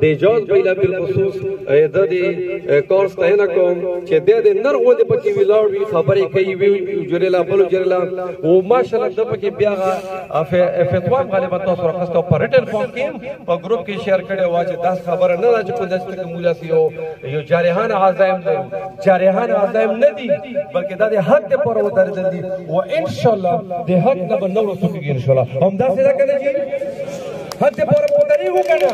د جوز بیلا بالخصوص د دې کورس ته کوم چې د نر غوندې پکې ویلاړ وي خبرې کوي وي جوړلا بلو جوړلا او ماشاءالله د پکې بیا فتوا غالبا تاسو راخستو په ریټن فارم کې په ګروپ کې شیر کړي وا چې داس خبره نه راځي په داسې کې مولا سي یو جارحان عزایم دی جارحان عزایم نه دي بلکې دا د حق ته پر ودرېدل دي او ان شاء الله د حق نه به نو رسېږي ان شاء الله هم داسې دا کنه چې حد پر پوتری وکړه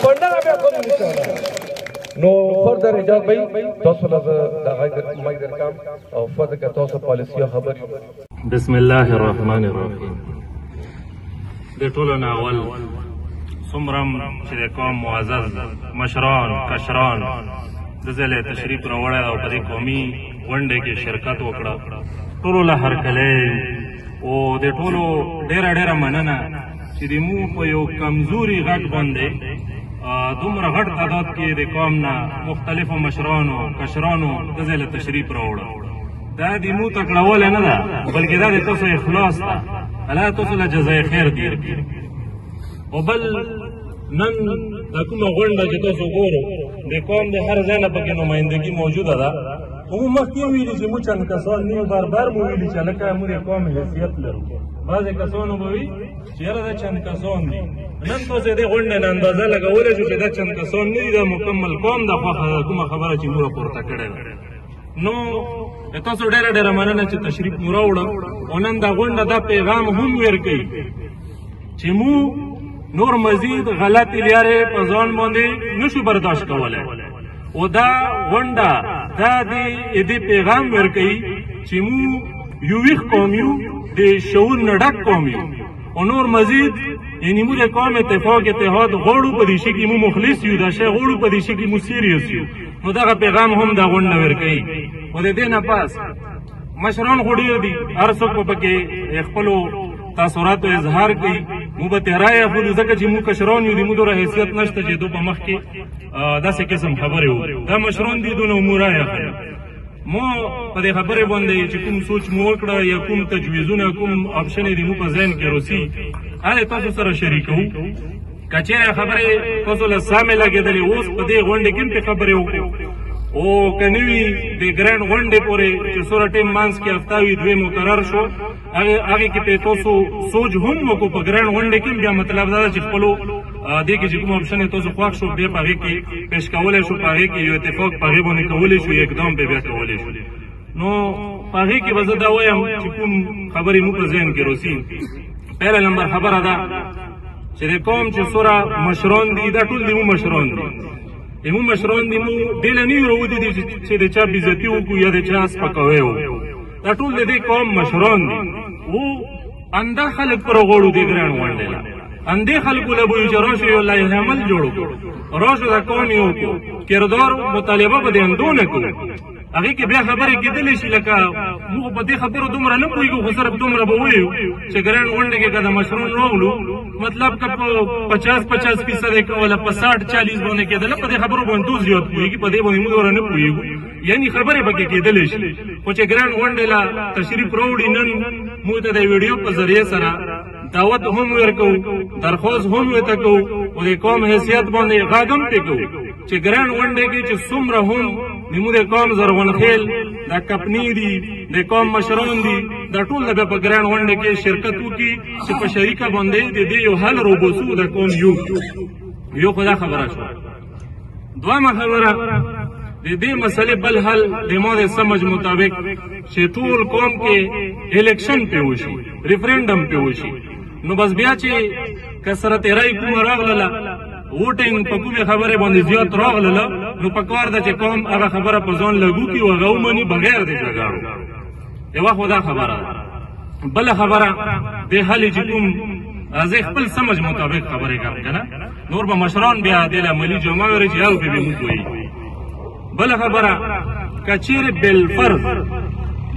پنده بیا کوم نشاله نو فردر اجازه بھائی تاسو له دا مایک درکام او فردر که تاسو پالیسي خبر بسم الله الرحمن الرحیم د ټولو نه اول څومره چې د قوم معزز مشران کشران د ځلې تشریف راوړی او په دې قومي غونډې کې شرکت وکړه ټولو له هرکلی او د ټولو ډېره مننه چې د مو په یو کمزوري غټ باندې دومره غټ تعداد کې د قوم نه مختلفو مشرانو کشرانو د ځله تشریف راوړه دا د مو تکړهوالی نه ده بلکې دا د تاسو اخلاص ده الله تاسو له جزای خیر دیر کړي او بل نن دا کومه غونډه چې تاسو ګورو د قوم د هر ځای نه پکې نمایندګي موجوده ده خو موږ مخکې ویلي چې موږ چند کسان نه یو بار مو ویلي چې هلکه موږ د قوم حیثیت لرو بعضې کسانو به وي چې یاره دا چند کسان دي نن تاسو دې غونډې نه اندازه لګولی شو چې دا چند کسان نه دي دا مکمل قوم د خوښه کومه خبره چې موږ راپورته کړې ده نو تاسو ډېره مننه چې تشریف مو راوړه او نن دا غونډه دا پیغام هم ورکوي چې موږ نور مزید غلطې لارې په ځان باندې نشو برداشت کولی او دا غونډه دا دې پیغام ورکوي چې موږ یو ویښ قوم یو د شعور نه ډک قوم یو او نور مزید یعنی موږ د قوم اتفاق اتحاد غواړو په دې شي کې موږ مخلص یو دا شی غواړو په دې شي کې موږ سیریس یو نو دغه پیغام هم دا غونډه ورکوي او د دې نه پاس مشران خو ډېر دي هر څوک به پکې خپلو تاثراتو اظهار کوي موږ به ترای اخلو ځکه چې موږ کشران یو د موږ دومره حیثیت نشته چې دو په مخ کې داسې قسم خبرې وکړو دا مشران دي دونه مو رای اخلي مو په دې خبرې باندې چې کوم سوچ مو وکړه یا کوم تجویزونه کوم آپشن دې مو په ذهن کې روسي هغه تاسو سره شریکو که چېرې خبرې تاسو له سامې لګېدلې اوس په دې غونډې کې هم خبرې وکړو او که نه وي د ګرینډ غونډې پورې چې څومره ټیم منځ کې هفته وي دوی مقرر شو هغې کې پې تاسو سوچ هم وکړو په ګرینډ غونډې کې بیا مطلب دا ده چې خپلو دې کې چې کوم آپشن یې تاسو خوښ شو بیا په هغې کې پیش کولی شو په هغې کې یو اتفاق په هغې باندې کولی شو اقدام پې بیا کولی شو نو په هغې کې به زه دا وایم چې کوم خبرې مو په ذهن کې روسي پهله نمبر خبره ده چې د قوم چې څومره مشران دي دا ټول د مو مشران دي مو مشران دي مو ډېله نه یو راودي دي چې د چا بېزتي وکړو یا د چا سپکوی وکړو دا ټول د دې قوم مشران دي او انده خلک پر غواړو دې ګران غونډې له اندې خلکو له به چې راشو یو لایحه عمل جوړ کړو راشو دا قوم یې وکړو کردار مطالبه به د اندو نه کړو هغې کې بیا خبرې کېدلی شي لکه موږ په دې خبرو دومره نه پوهېږو خو صرف دومره به ووایو چې ګران غونډې کې که د مشران راغلو مطلب که په 50% یې کوله په 60-40 باندې کېدله په دې خبرو باندې ټول زیات پوهېږي په دې باندې موږ دومره نه پوهېږو یعنې خبرې پکې کېدلی شي خو چې ګران غونډې له تشریف راوړي نن موږ ته د ویډیو په ذریعې سره دعوت هم ورکوو درخواست هم ورته کوو او د قوم حیثیت باندې غږ هم پې کوو چې ګران غونډې کې چې څومره هم زموږ د قوم زرغونخیل دا کپني دي د قوم مشران دي دا ټول به په ګران غونډې کې شرکت وکړي چې په شریکه باندې د دې یو حل روبوسو د قوم یو خو دا خبره شوه دویمه خبره د دې مسلې بل حل د ما د سمج مطابق چې ټول قوم کې الیکشن پې وشي ریفرینډم پې وشي نو بس بیا چې کثرت رای کومه راغله ووټینګ په کومې خبرې باندې زیات راغله نو پکار ده چې قوم هغه خبره په ځان لګو کړي او هغه ومني بغیر د جګړو یوه خو دا خبره ده بله خبره د حل چې کوم زه خپل سمج مطابق خبرې کوم که نه نور به مشران بیا دې له عملي جامه ورې چې هغو پې به موږ پوهېږو بله خبره که چیرې بالفرض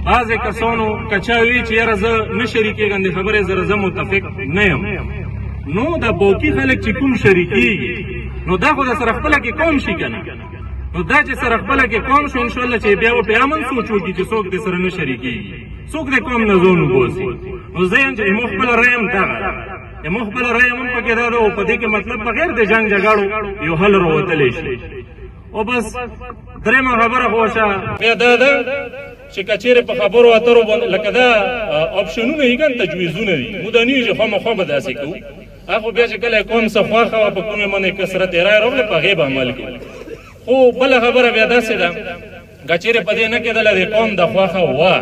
بعضې کسانو که چا وي چې یاره زه نه شریکېږم د خبرې سره زه متفق نه یم نو دا باقي خلک چې کوم شریکېږي نو دا خو د سره خپله کې قوم شي که نه نو دا چې سره خپله کې قوم شو انشاءالله چې بیا به په امن سوچ وکړي چې څوک دې سره نه شریکېږي څوک د قوم نه ځان وباسي نو زه یم چې زموږ خپله رایه هم دغه زموږ خپله رایه هم پکې دا ده او په دې کې مطلب بغیر د جنګ جګړو یو حل راوتلی شي او بس درېیمه خبره خو شه بیا دا ده چې که چېرې په خبرو اترو باندې لکه دا اپشنونه دي که تجویزونه دي موږ دا نه یو چې خامخا به داسې کوو هغه بیا چې کله قوم څه خوښه وه په کومې باندې کثرت یې رایه راغله په هغې به عمل کوو خو بله خبره بیا داسې ده که چېرې په دې نه کېدله د قوم د خوښه وه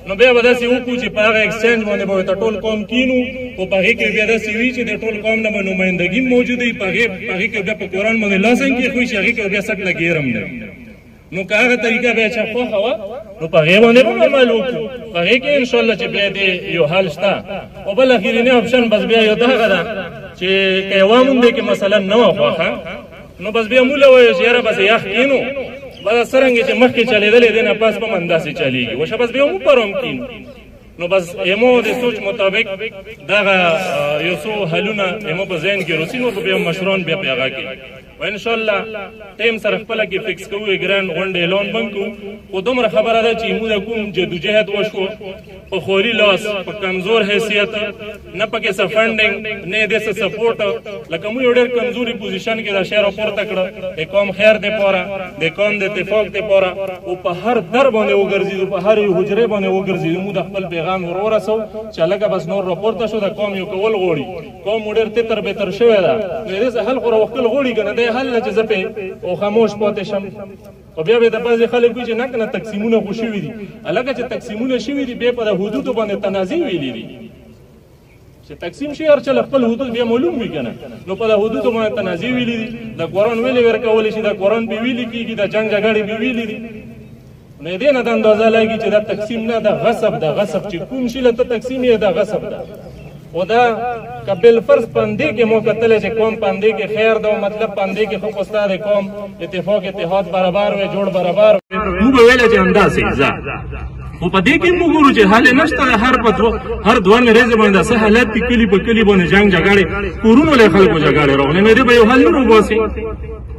نو بیا به داسې وکړو چې په هغه ایکسچینج باندې به ورته ټول قوم کینو خو په هغې کې بیا داسې وي چې د ټول قوم نه به نمایندګي موجوده وي په هغې کې بیا په قرآن باندې لاس هم کېښوي شي هغې کې بیا سټ لګیر هم نه نو که هغه طریقه بیا چا خوښه وه نو په هغې باندې به عمل وکړو په هغې کې انشاءالله چې بیا دې یو حل شته او بل اخرینی اپشن بس بیا یو دغه ده چې که یوه موندې کې مثلا نه وه خوښه نو بس بیا موږ له وایو چې یاره بس یخ کینو بس څرنګه چې مخکې چلېدلې دی نه پس به همداسې چلېږي وشه بس بیا موږ پر هم کینو نو بس ایمو د سوچ مطابق دغه یو څو حلونه ایمو په ذهن کې روسي نو بیا مشران بیا په هغه کې و انشاءالله ټیم سره خپله کې فکس کوو ګرانډ غونډې اعلان بند کوو خو دومره خبره ده چې موږ کوم جدوجهد وشو په خوري لاس په کمزور حیثیت نه پکې څه فنډینګ نه یې داسې سپورټ لکه موږ یو ډېر کمزوري پوزیشن کې دا شی راپورته کړه د قوم خیر دپاره د قوم د اتفاق دپاره او په هر در باندې وګرځېدو په هر یو حجرې باندې وګرځېدو موږ د خپل پیغام ور ورسو چې هلکه بس نور راپورته شو د قوم یو کول غواړي قوم مو ډېر تتر بتر شوی ده نو دې څه حل خو راوښتل غواړي که نه دی حل نه چې زه پې او خاموش پاتې شم خو بیا به د بعضې خلک وي چې نه که نه تقسیمونه خو شوي دي هلکه چې تقسیمونه شوي دي بیا په د حدودو باندې تنازع ویلي دي چې تقسیم شي هر چا له خپل حدود بیا معلوم وي که نه نو په د حدودو باندې تنازع ویلي دي د قرآن ویلې ورکولی شي د قرآن بې ویلي کېږي د جنګ جګړې بې ویلي دي نو دې نه د اندازه لګي چې دا تقسیم نه د غصب د غصب چې کوم شي له ته تقسیم یې د غصب ده او دا که بالفرض پندې کې مو کتلی چې قوم پندې کې خیر ده مطلب پندې کې خو خو ستا د قوم اتفاق اتحاد برابر وی جوړ برابر موږ به ویله چې همداسې ځه خو په دې کې موږ ګورو چې حال نشته د هر دوه ورځې باندې داسې حالت دي کلي په کلي باندې جنګ جګړې کورونو له خلکو جګړې راغلې نو دې به یو حل نه وباسي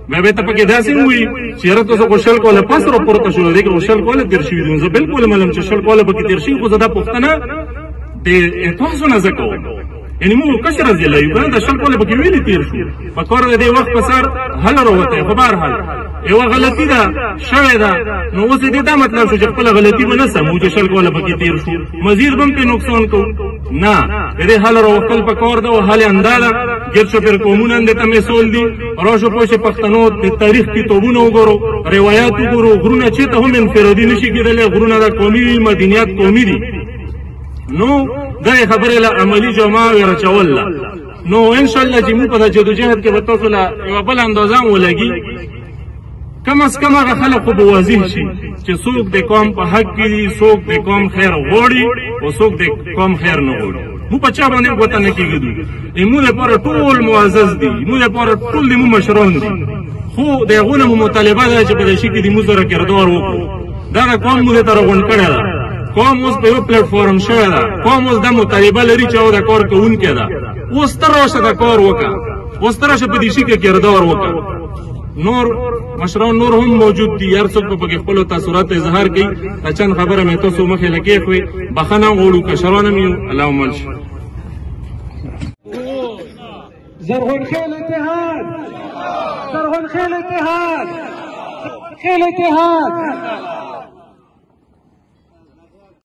بیا به ته پکې داسې ووایي چې یاره تاسو خو شل کاله پس راپورته شول دی که خو شل کاله تېر شوي دي زه بلکل منم چې شل کاله پکې تېر شوي خو زه دا پوښتنه د تاسو نه زه کوم یعنې موږ کشر ضلع یو که نه د شل کاله پکې ویلې تېر شو په کار د دې وخت په سر حل راوتی خو بهرحال یوه غلطي ده شوې ده نو اوس دې دا مطلب شو چې خپله غلطي به نه سمو چې شل کاله پکې تېر شو مزید به هم پرې نقصان کوو نه د دې حل راوښتل په کار ده او حل همدا ده ګرد شپېر قومونه هم دې ته مثال دي راشو پوه شي پښتنو د تاریخ کتابونه وګورو روایات وګورو غرونه چېرته هم انفرادي نه شي کېدلی غرونه د قومي وي مدنیات قومي دي نو دغې خبرې له عملي جامه ورچول له نو انشاءالله چې موږ په د جدوجهد کې به تاسو له یوه بله اندازه هم ولګي کم از کم هغه خلک خو به واضح شي چې څوک د قوم په حق کې دي څوک د قوم خیر غواړي او څوک د قوم خیر نه غواړي موږ په چا باندې ګوته نه کېږدو زموږ لپاره ټول معزز دي زموږ لپاره ټول زموږ مشران دي خو د هغو نه مو مطالبه ده چې په دې شي کې زموږ سره کردار وکړو دغه قوم موږ ته راغونډ کړی ده قوم اوس په یو پلیټفارم شوی ده قوم اوس دا مطالبه لري چې او د کار کوونکی ده اوس ته راشه د کار وکړه اوس ته راشه په دې شي کې کردار وکړه نور مشران نور هم موجود دي هر څوک به پکې خپلو تاثرات اظهار کوي دا چند خبره مې تاسو مخې له کېښوې بخښنه غواړو کشران هم یو الله مل شي زرغونخیل اتحاد زرغونخیل اتحاد خیل اتحاد